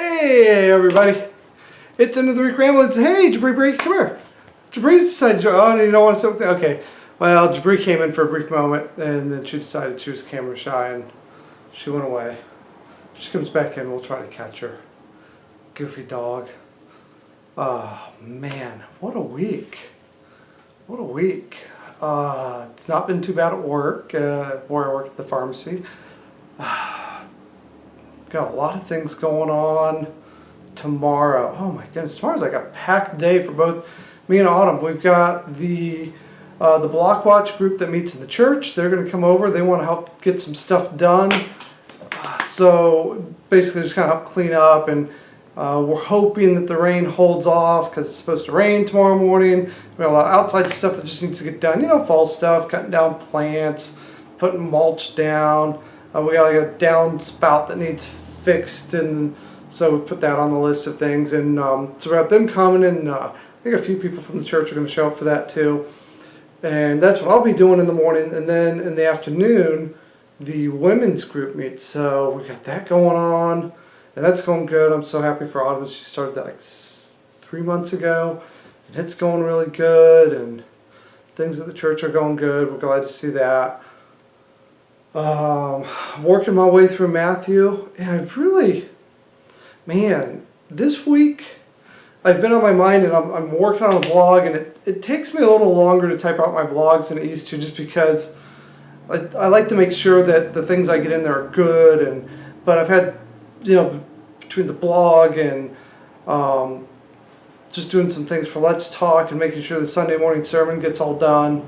Hey everybody, it's end of the week ramblings. Hey Jabri, come here. Jabri's decided, oh, you don't want to say something? Okay, well, Jabri came in for a brief moment and then she decided she was camera shy and she went away. She comes back in, we'll try to catch her. Goofy dog. Oh man, what a week. What a week. It's not been too bad at work, where I work at the pharmacy. Got a lot of things going on tomorrow. Oh my goodness, tomorrow's like a packed day for both me and Autumn. We've got the Block Watch group that meets in the church. They're going to come over. They want to help get some stuff done. So basically just kind of help clean up, and we're hoping that the rain holds off because it's supposed to rain tomorrow morning. We got a lot of outside stuff that just needs to get done. You know, fall stuff, cutting down plants, putting mulch down. We got like a downspout that needs fixed, and so we put that on the list of things. And so we got them coming, and I think a few people from the church are going to show up for that too. And that's what I'll be doing in the morning. And then in the afternoon, the women's group meets. So we got that going on, and that's going good. I'm so happy for Autumn. She started that like 3 months ago, and it's going really good. And things at the church are going good. We're glad to see that. Working my way through Matthew, and I've really, man, this week I've been on my mind, and I'm working on a blog, and it takes me a little longer to type out my blogs than it used to, just because I like to make sure that the things I get in there are good. But I've had, you know, between the blog and just doing some things for Let's Talk and making sure the Sunday morning sermon gets all done.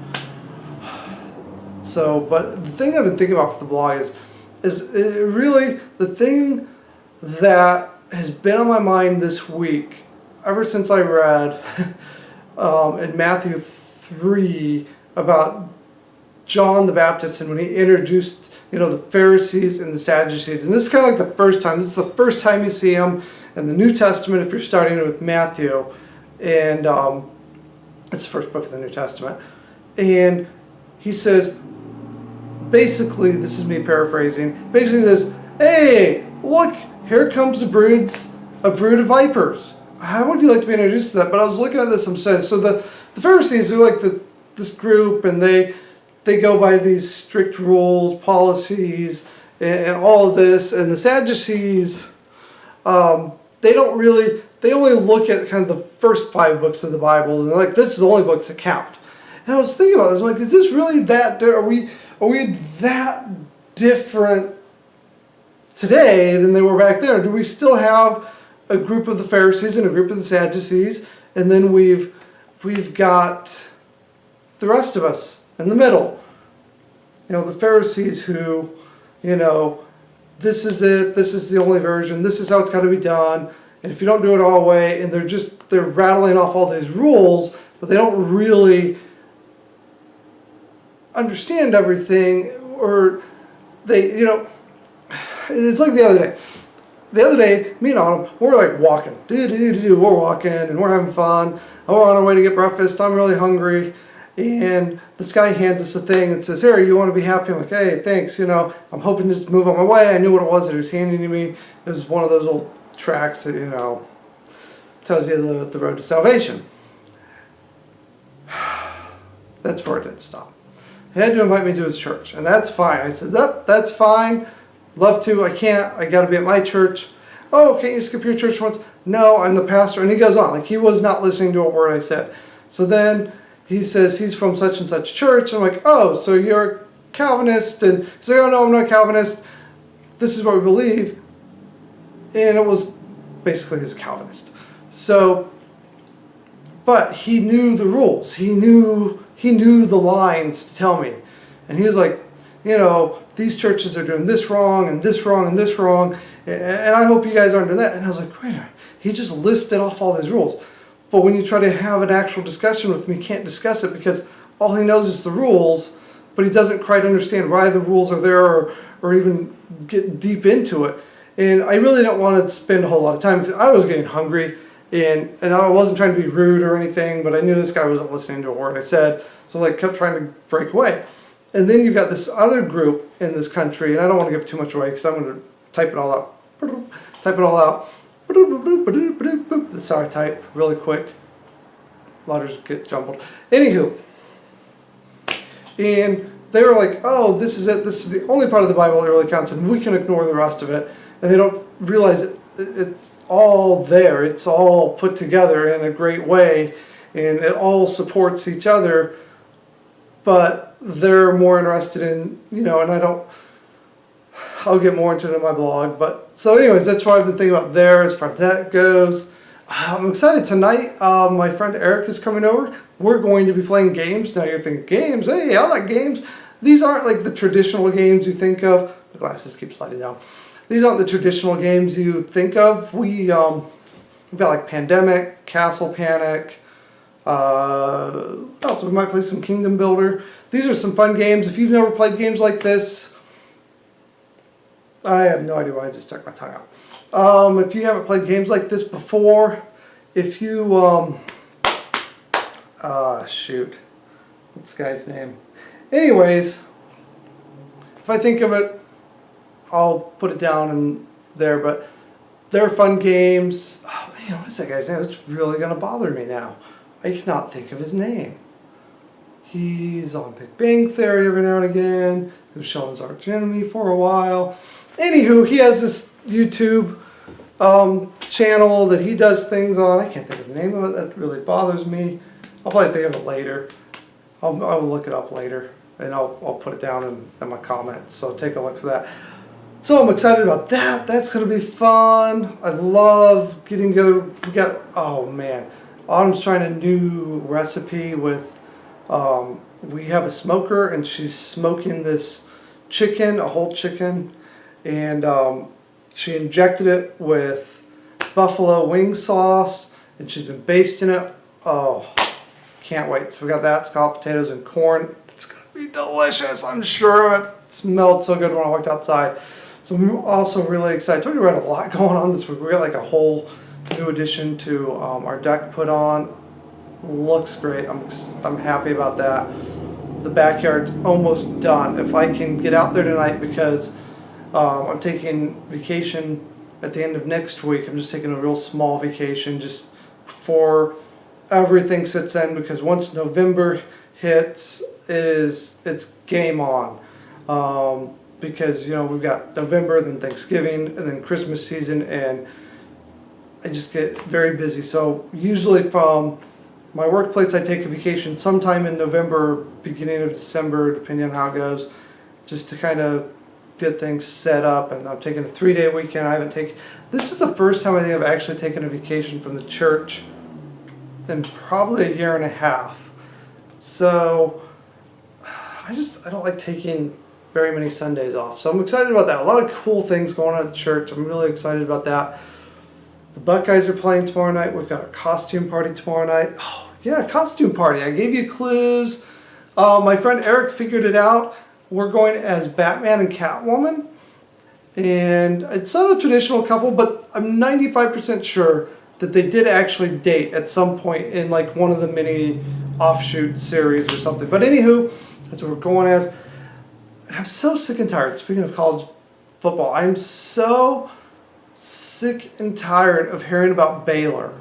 So, but the thing I've been thinking about for the blog is really the thing that has been on my mind this week, ever since I read in Matthew 3 about John the Baptist, and when he introduced, you know, the Pharisees and the Sadducees. And this is kind of like the first time. This is the first time you see him in the New Testament if you're starting with Matthew. And it's the first book of the New Testament. And he says, basically, this is me paraphrasing, basically says, hey, look, here comes a brood of vipers. How would you like to be introduced to that? But I was looking at this, I'm saying, so the Pharisees are like this group, and they go by these strict rules, policies, and all of this. And the Sadducees, they only look at kind of the first 5 books of the Bible, and they're like, this is the only books that count. And I was thinking about this, I'm like, is this really that, are we that different today than they were back there? Do we still have a group of the Pharisees and a group of the Sadducees, and then we've got the rest of us in the middle? You know, the Pharisees who, you know, this is it, this is the only version, this is how it's got to be done, and if you don't do it all the way, and they're rattling off all these rules, but they don't really understand everything, or they, you know, it's like the other day. The other day, me and Autumn, we're like walking. We're walking and we're having fun. We're on our way to get breakfast. I'm really hungry. And this guy hands us a thing and says, here, you want to be happy? I'm like, hey, thanks. You know, I'm hoping to just move on my way. I knew what it was that he was handing to me. It was one of those old tracts that, you know, tells you the road to salvation. That's where it didn't stop. He had to invite me to his church, and that's fine. I said, that's fine. Love to. I can't. I got to be at my church. Oh, can't you skip your church once? No, I'm the pastor. And he goes on. Like, he was not listening to a word I said. So then he says he's from such and such church. I'm like, oh, so you're a Calvinist? And he's like, oh, no, I'm not a Calvinist. This is what we believe. And it was basically his Calvinist. So, but he knew the rules. He knew the lines to tell me. And he was like, you know, these churches are doing this wrong and this wrong and this wrong, and I hope you guys aren't doing that. And I was like, wait a minute. He just listed off all these rules. But when you try to have an actual discussion with him, you can't discuss it because all he knows is the rules, but he doesn't quite understand why the rules are there, or even get deep into it. And I really don't want to spend a whole lot of time because I was getting hungry. And I wasn't trying to be rude or anything, but I knew this guy wasn't listening to a word I said, so I kept trying to break away. And then you've got this other group in this country, and I don't want to give too much away because I'm going to type it all out. That's how I type really quick. Letters get jumbled. Anywho, and they were like, oh, this is it. This is the only part of the Bible that really counts, and we can ignore the rest of it. And they don't realize it's all there. It's all put together in a great way, and it all supports each other. But they're more interested in, and I'll get more into it in my blog. But so anyways, that's what I've been thinking about there as far as that goes. I'm excited tonight. My friend Eric is coming over. We're going to be playing games. Now you're thinking, games? Hey, I like games. These aren't like the traditional games you think of. The glasses keep sliding down. These aren't the traditional games you think of. We've got like Pandemic, Castle Panic. We might play some Kingdom Builder. These are some fun games. If you've never played games like this, I have no idea why I just stuck my tongue out. If you haven't played games like this before, if you, shoot, what's the guy's name? Anyways, if I think of it, I'll put it down in there, but they're fun games. Oh man, what is that guy's name? It's really going to bother me now. I cannot think of his name. He's on Big Bang Theory every now and again. He was Sheldon's arch enemy for a while. Anywho, he has this YouTube channel that he does things on. I can't think of the name of it. That really bothers me. I'll probably think of it later. I will look it up later, and I'll put it down in my comments. So take a look for that. So I'm excited about that. That's going to be fun. I love getting together. We got, oh man, Autumn's trying a new recipe with, we have a smoker, and she's smoking this chicken, a whole chicken, and she injected it with buffalo wing sauce, and she's been basting it. Oh, can't wait. So we got that, scalloped potatoes and corn. It's going to be delicious, I'm sure of it. It smelled so good when I walked outside. So I'm also really excited. I told you we had a lot going on this week. We got like a whole new addition to our deck put on. Looks great. I'm happy about that. The backyard's almost done. If I can get out there tonight, because I'm taking vacation at the end of next week. I'm just taking a real small vacation just before everything sits in, because once November hits, it's game on. Because we've got November, then Thanksgiving, and then Christmas season, and I just get very busy. So usually from my workplace, I take a vacation sometime in November, beginning of December, depending on how it goes, just to kind of get things set up. And I'm taking a 3-day weekend. This is the first time I think I've actually taken a vacation from the church in probably a year and a half. So I don't like taking very many Sundays off. So I'm excited about that. A lot of cool things going on at the church. I'm really excited about that. The Buckeyes are playing tomorrow night. We've got a costume party tomorrow night. Oh, yeah, costume party. I gave you clues. My friend Eric figured it out. We're going as Batman and Catwoman. And it's not a traditional couple, but I'm 95% sure that they did actually date at some point in like one of the mini offshoot series or something. But anywho, that's what we're going as. And I'm so sick and tired. Speaking of college football, I'm so sick and tired of hearing about Baylor.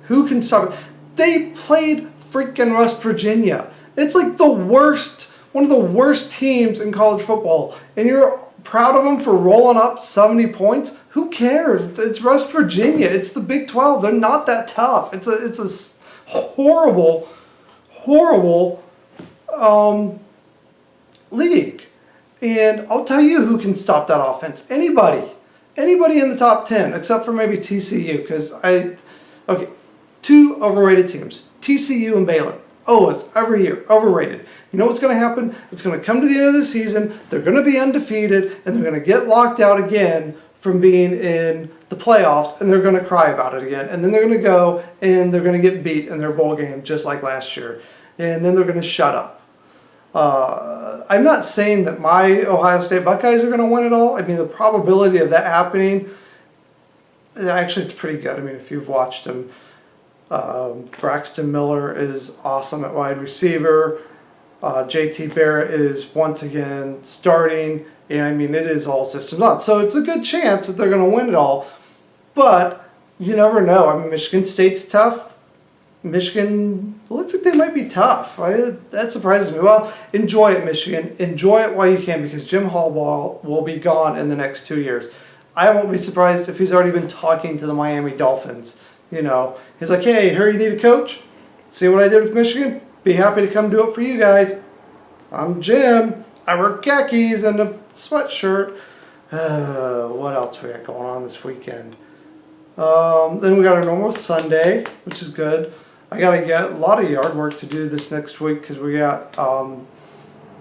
Who can stop it? They played freaking West Virginia. It's like the worst, one of the worst teams in college football. And you're proud of them for rolling up 70 points? Who cares? It's West Virginia. It's the Big 12. They're not that tough. It's a horrible, horrible league. And I'll tell you who can stop that offense. Anybody in the top 10, except for maybe TCU, because two overrated teams, TCU and Baylor. Always, every year, overrated. You know what's going to happen? It's going to come to the end of the season, they're going to be undefeated, and they're going to get locked out again from being in the playoffs, and they're going to cry about it again. And then they're going to go, and they're going to get beat in their bowl game, just like last year. And then they're going to shut up. I'm not saying that my Ohio State Buckeyes are going to win it all. I mean, the probability of that happening, actually, it's pretty good. I mean, if you've watched them, Braxton Miller is awesome at wide receiver. JT Barrett is once again starting. And I mean, it is all systems on. So it's a good chance that they're going to win it all. But you never know. I mean, Michigan State's tough. Michigan looks like they might be tough. That surprises me. Well, enjoy it, Michigan. Enjoy it while you can, because Jim Harbaugh will be gone in the next 2 years. I won't be surprised if he's already been talking to the Miami Dolphins. You know, he's like, hey, here, you need a coach? See what I did with Michigan? Be happy to come do it for you guys. I'm Jim. I wear khakis and a sweatshirt. What else we got going on this weekend? Then we got our normal Sunday, which is good. I got to get a lot of yard work to do this next week because we got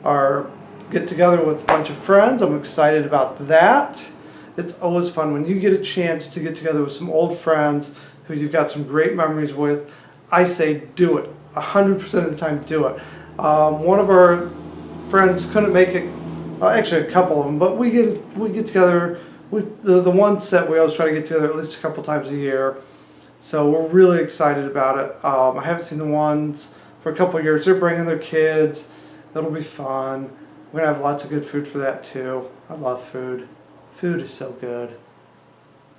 our get together with a bunch of friends. I'm excited about that. It's always fun when you get a chance to get together with some old friends who you've got some great memories with. I say do it. 100% of the time, do it. One of our friends couldn't make it. Actually, a couple of them, but we get together. The one set we always try to get together at least a couple times a year. So we're really excited about it. I haven't seen the ones for a couple of years. They're bringing their kids. It'll be fun. We're gonna have lots of good food for that too. I love food. Food is so good.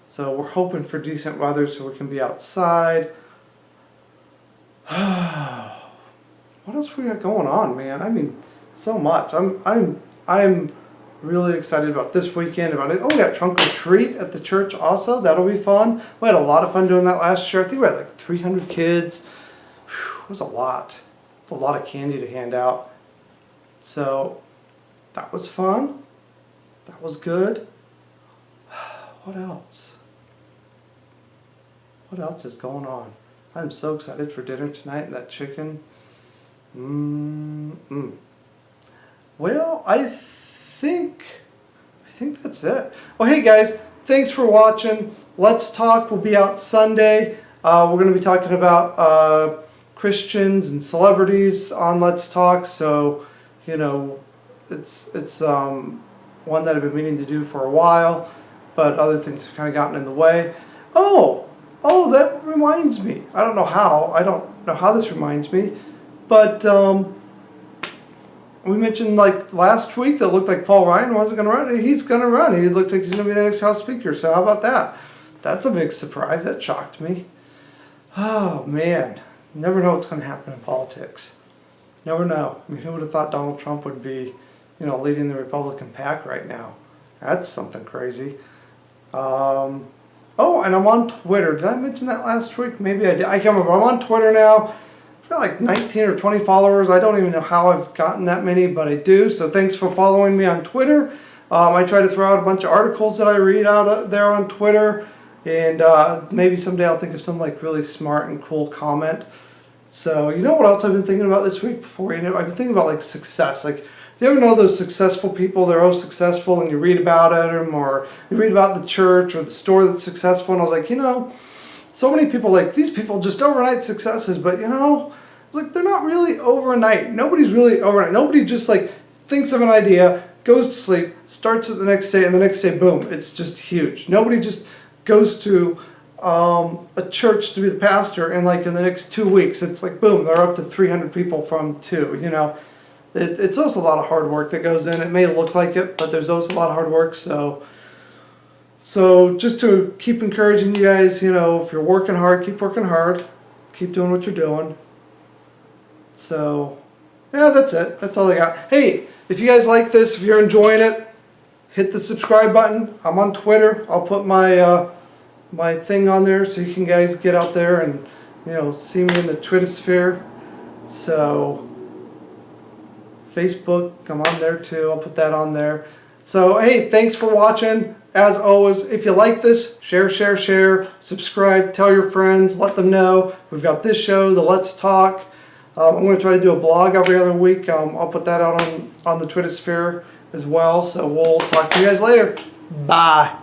So we're hoping for decent weather so we can be outside. What else we got going on, man? I mean, so much. I'm really excited about this weekend. About it. Oh, we got trunk or treat at the church also. That'll be fun. We had a lot of fun doing that last year. I think we had like 300 kids. Whew, it was a lot. It's a lot of candy to hand out. So that was fun. That was good. What else? What else is going on? I'm so excited for dinner tonight and that chicken. Well, I think that's it. Well, hey guys, thanks for watching. Let's Talk will be out Sunday. We're going to be talking about Christians and celebrities on Let's Talk. So, you know, it's one that I've been meaning to do for a while, but other things have kind of gotten in the way. Oh, that reminds me. I don't know how this reminds me, but we mentioned like last week that it looked like Paul Ryan wasn't going to run. He's going to run. He looked like he's going to be the next House Speaker. So how about that? That's a big surprise. That shocked me. Oh man, you never know what's going to happen in politics. Never know. I mean, who would have thought Donald Trump would be, you know, leading the Republican pack right now? That's something crazy. Oh, and I'm on Twitter. Did I mention that last week? Maybe I did. I can't remember. I'm on Twitter now. I've got like 19 or 20 followers. I don't even know how I've gotten that many, but I do. So thanks for following me on Twitter. I try to throw out a bunch of articles that I read out there on Twitter. And maybe someday I'll think of some like really smart and cool comment. So you know what else I've been thinking about this week before? You know, I've been thinking about like success. Like, do you ever know those successful people? They're all successful, and you read about them, or you read about the church or the store that's successful. And I was like, you know, so many people like these people just overnight successes, but you know, like they're not really overnight. Nobody's really overnight. Nobody just like thinks of an idea, goes to sleep, starts it the next day, and the next day, boom, it's just huge. Nobody just goes to a church to be the pastor, and like in the next 2 weeks, it's like boom, they're up to 300 people from 2. You know. It's also a lot of hard work that goes in. It may look like it, but there's also a lot of hard work. So just to keep encouraging you guys, you know, if you're working hard, keep working hard. Keep doing what you're doing. So, yeah, that's it. That's all I got. Hey, if you guys like this, if you're enjoying it, hit the subscribe button. I'm on Twitter. I'll put my my thing on there so you can guys get out there and, you know, see me in the Twitter sphere. So Facebook, I'm on there too. I'll put that on there. So, hey, thanks for watching. As always, if you like this, share, subscribe, tell your friends, let them know. We've got this show, the Let's Talk. I'm going to try to do a blog every other week. I'll put that out on the Twitter sphere as well. So we'll talk to you guys later. Bye.